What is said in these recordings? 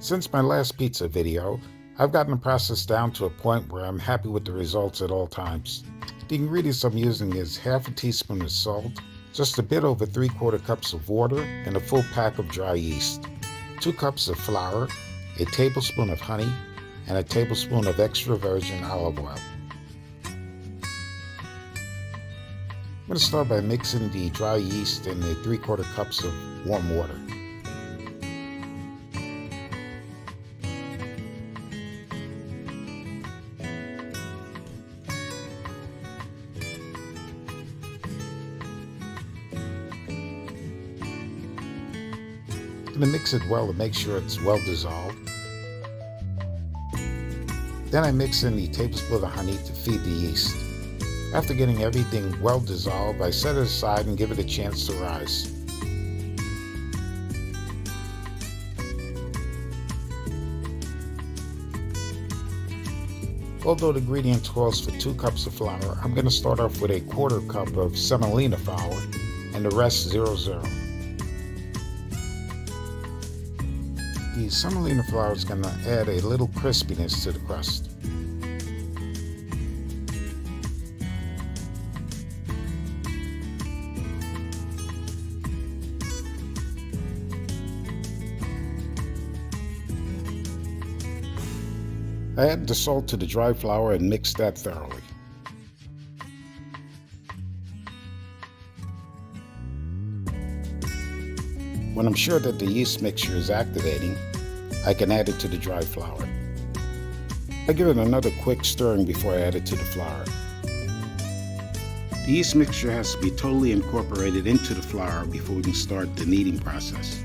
Since my last pizza video, I've gotten the process down to a point where I'm happy with the results at all times. The ingredients I'm using is half a teaspoon of salt, just a bit over 3/4 cups of water, and a full pack of dry yeast, 2 cups of flour, a tablespoon of honey, and a tablespoon of extra virgin olive oil. I'm going to start by mixing the dry yeast and the 3/4 cups of warm water. I'm going to mix it well to make sure it's well dissolved. Then I mix in the tablespoon of honey to feed the yeast. After getting everything well dissolved, I set it aside and give it a chance to rise. Although the ingredient calls for 2 cups of flour, I'm going to start off with a 1/4 cup of semolina flour and the rest 0-0. The semolina flour is going to add a little crispiness to the crust. I add the salt to the dry flour and mix that thoroughly. When I'm sure that the yeast mixture is activating, I can add it to the dry flour. I give it another quick stirring before I add it to the flour. The yeast mixture has to be totally incorporated into the flour before we can start the kneading process.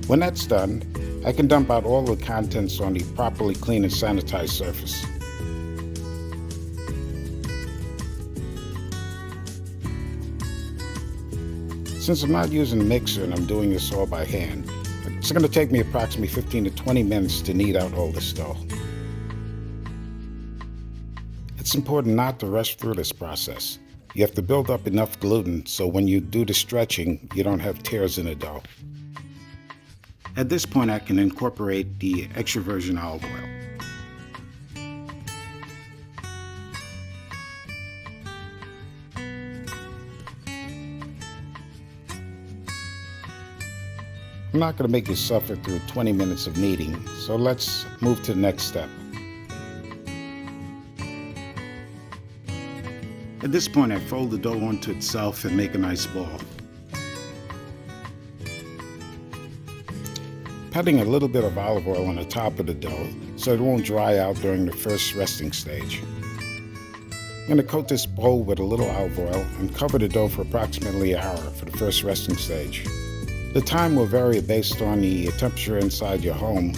When that's done, I can dump out all the contents on the properly clean and sanitized surface. Since I'm not using a mixer and I'm doing this all by hand, it's going to take me approximately 15 to 20 minutes to knead out all this dough. It's important not to rush through this process. You have to build up enough gluten so when you do the stretching, you don't have tears in the dough. At this point, I can incorporate the extra virgin olive oil. I'm not going to make you suffer through 20 minutes of kneading, so let's move to the next step. At this point, I fold the dough onto itself and make a nice ball. Patting a little bit of olive oil on the top of the dough so it won't dry out during the first resting stage. I'm going to coat this bowl with a little olive oil and cover the dough for approximately an hour for the first resting stage. The time will vary based on the temperature inside your home,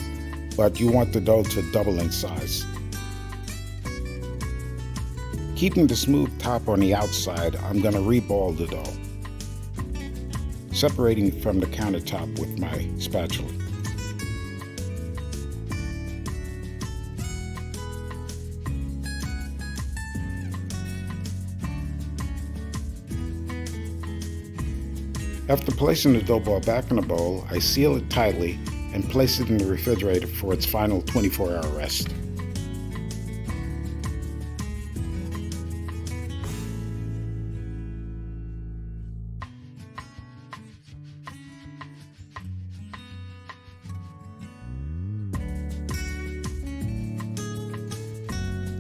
but you want the dough to double in size. Keeping the smooth top on the outside, I'm going to reball the dough, separating it from the countertop with my spatula. After placing the dough ball back in the bowl, I seal it tightly and place it in the refrigerator for its final 24-hour rest.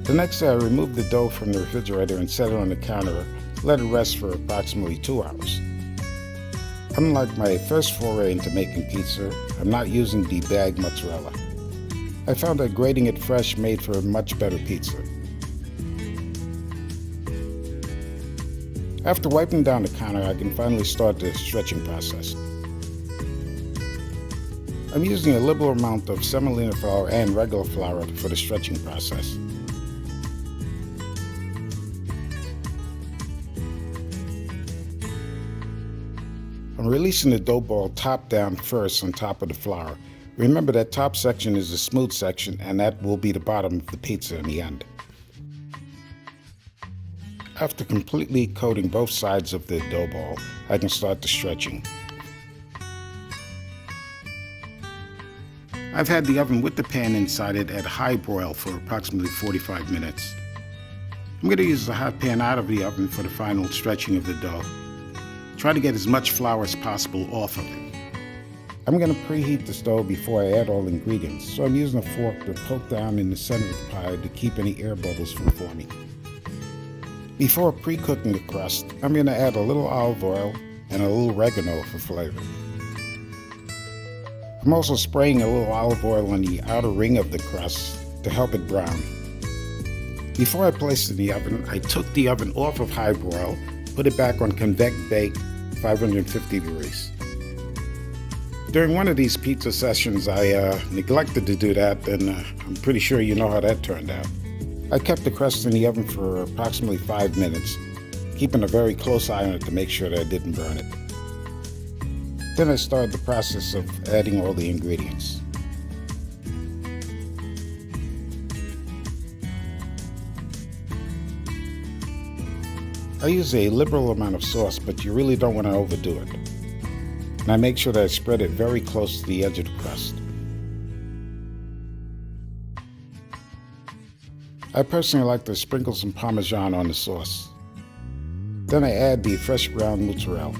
The next day, I remove the dough from the refrigerator and set it on the counter, let it rest for approximately 2 hours. Unlike my first foray into making pizza, I'm not using the bagged mozzarella. I found that grating it fresh made for a much better pizza. After wiping down the counter, I can finally start the stretching process. I'm using a liberal amount of semolina flour and regular flour for the stretching process. I'm releasing the dough ball top down first on top of the flour. Remember that top section is the smooth section and that will be the bottom of the pizza in the end. After completely coating both sides of the dough ball, I can start the stretching. I've had the oven with the pan inside it at high broil for approximately 45 minutes. I'm going to use the hot pan out of the oven for the final stretching of the dough. Try to get as much flour as possible off of it. I'm going to preheat the stove before I add all the ingredients, so I'm using a fork to poke down in the center of the pie to keep any air bubbles from forming. Before pre-cooking the crust, I'm going to add a little olive oil and a little oregano for flavor. I'm also spraying a little olive oil on the outer ring of the crust to help it brown. Before I placed it in the oven, I took the oven off of high broil, put it back on convect bake, 550 degrees. During one of these pizza sessions, I neglected to do that, and I'm pretty sure you know how that turned out. I kept the crust in the oven for approximately 5 minutes, keeping a very close eye on it to make sure that I didn't burn it. Then I started the process of adding all the ingredients. I use a liberal amount of sauce, but you really don't want to overdo it. And I make sure that I spread it very close to the edge of the crust. I personally like to sprinkle some Parmesan on the sauce. Then I add the fresh ground mozzarella.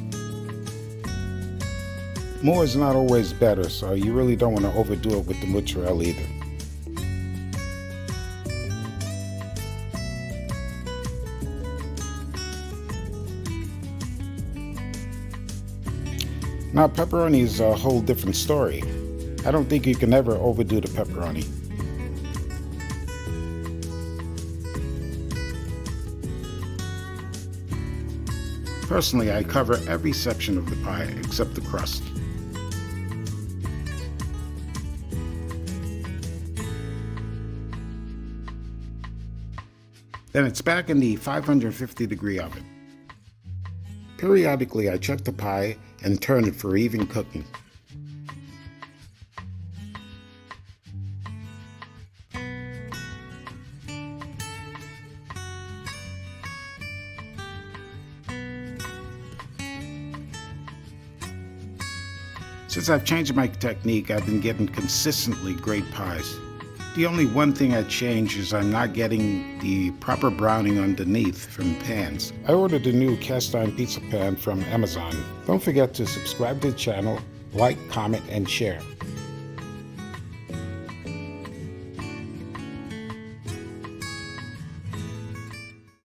More is not always better, so you really don't want to overdo it with the mozzarella either. Now, pepperoni is a whole different story. I don't think you can ever overdo the pepperoni. Personally, I cover every section of the pie except the crust. Then it's back in the 550-degree oven. Periodically, I check the pie and turn it for even cooking. Since I've changed my technique, I've been getting consistently great pies. The only one thing I changed is I'm not getting the proper browning underneath from pans. I ordered a new cast iron pizza pan from Amazon. Don't forget to subscribe to the channel, like, comment, and share.